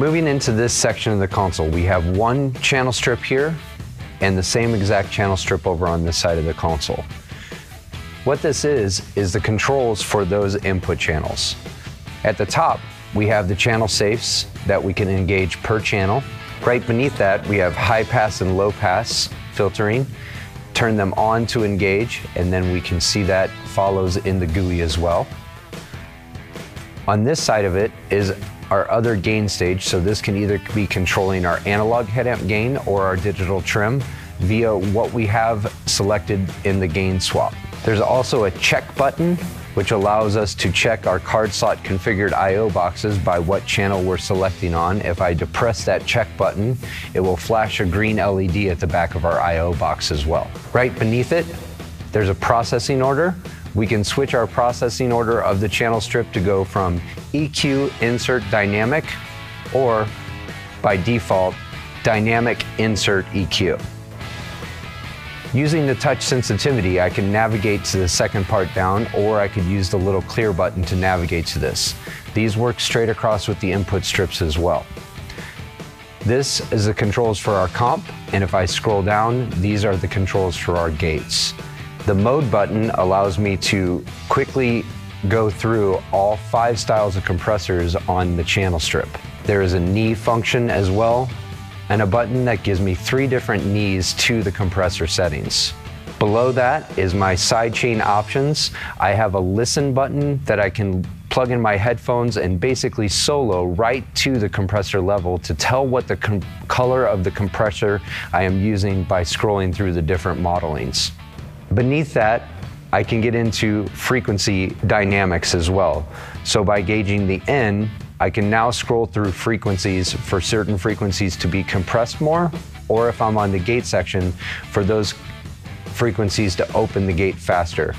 Moving into this section of the console, we have one channel strip here and the same exact channel strip over on this side of the console. What this is the controls for those input channels. At the top, we have the channel safes that we can engage per channel. Right beneath that, we have high pass and low pass filtering. Turn them on to engage, and then we can see that follows in the GUI as well. On this side of it is our other gain stage, so this can either be controlling our analog head amp gain or our digital trim via what we have selected in the gain swap. There's also a check button, which allows us to check our card slot configured I/O boxes by what channel we're selecting on. If I depress that check button, it will flash a green LED at the back of our I/O box as well. Right beneath it, there's a processing order. We can switch our processing order of the channel strip to go from EQ insert dynamic, or by default, dynamic insert EQ. Using the touch sensitivity, I can navigate to the second part down, or I could use the little clear button to navigate to this. These work straight across with the input strips as well. This is the controls for our comp, and if I scroll down, these are the controls for our gates. The mode button allows me to quickly go through all 5 styles of compressors on the channel strip. There is a knee function as well, and a button that gives me 3 different knees to the compressor settings. Below that is my sidechain options. I have a listen button that I can plug in my headphones and basically solo right to the compressor level to tell what the color of the compressor I am using by scrolling through the different modelings. Beneath that, I can get into frequency dynamics as well. So by gauging the N, I can now scroll through frequencies for certain frequencies to be compressed more, or if I'm on the gate section, for those frequencies to open the gate faster.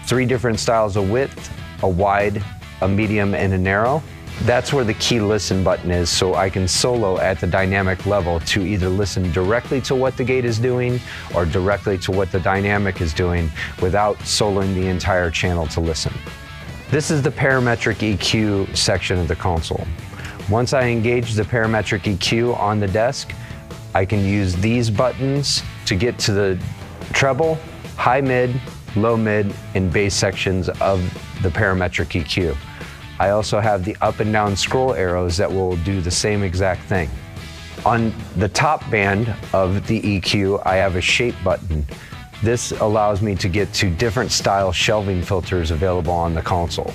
3 different styles of width, a wide, a medium, and a narrow. That's where the key listen button is, so I can solo at the dynamic level to either listen directly to what the gate is doing or directly to what the dynamic is doing without soloing the entire channel to listen. This is the parametric EQ section of the console. Once I engage the parametric EQ on the desk, I can use these buttons to get to the treble, high mid, low mid, and bass sections of the parametric EQ. I also have the up and down scroll arrows that will do the same exact thing. On the top band of the EQ, I have a shape button. This allows me to get to different style shelving filters available on the console.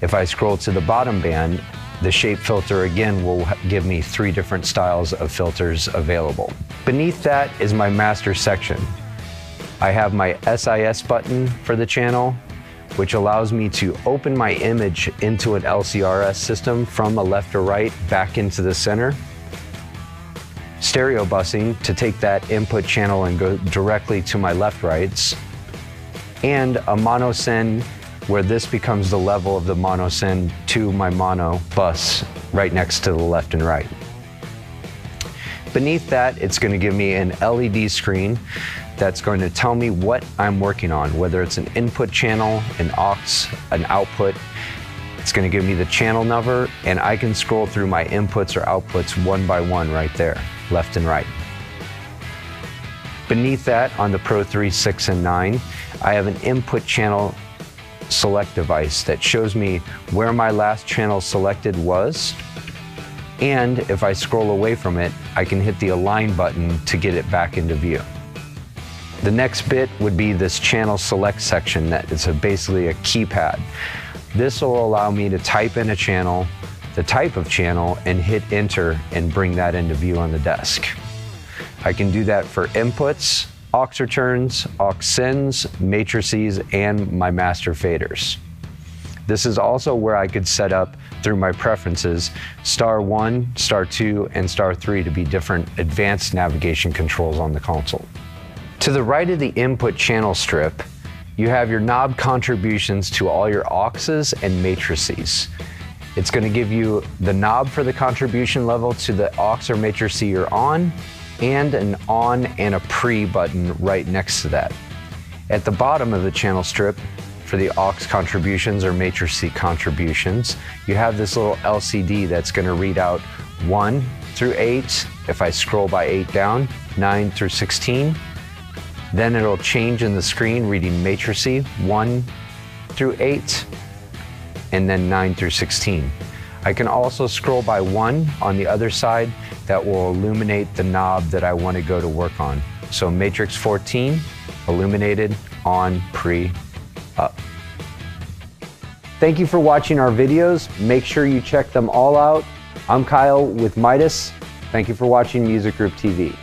If I scroll to the bottom band, the shape filter again will give me 3 different styles of filters available. Beneath that is my master section. I have my SIS button for the channel, which allows me to open my image into an LCRS system from a left or right back into the center. Stereo busing to take that input channel and go directly to my left rights, and a mono send where this becomes the level of the mono send to my mono bus right next to the left and right. Beneath that, it's going to give me an LED screen that's going to tell me what I'm working on, whether it's an input channel, an aux, an output. It's going to give me the channel number, and I can scroll through my inputs or outputs one by one right there, left and right. Beneath that, on the Pro 3, 6, and 9, I have an input channel select device that shows me where my last channel selected was, and if I scroll away from it, I can hit the align button to get it back into view. The next bit would be this channel select section that is basically a keypad. This will allow me to type in a channel, the type of channel, and hit enter and bring that into view on the desk. I can do that for inputs, aux returns, aux sends, matrices, and my master faders. This is also where I could set up, through my preferences, *1, *2, and *3 to be different advanced navigation controls on the console. To the right of the input channel strip, you have your knob contributions to all your auxes and matrices. It's going to give you the knob for the contribution level to the aux or matrice you're on, and an on and a pre button right next to that. At the bottom of the channel strip, for the aux contributions or matrix C contributions, you have this little LCD that's going to read out 1 through 8. If I scroll by 8 down, 9 through 16. Then it'll change in the screen reading matrix C 1 through 8, and then 9 through 16. I can also scroll by 1 on the other side that will illuminate the knob that I want to go to work on. So matrix 14, illuminated, on, pre, up. Thank you for watching our videos. Make sure you check them all out. I'm Kyle with MIDAS. Thank you for watching Music Group TV.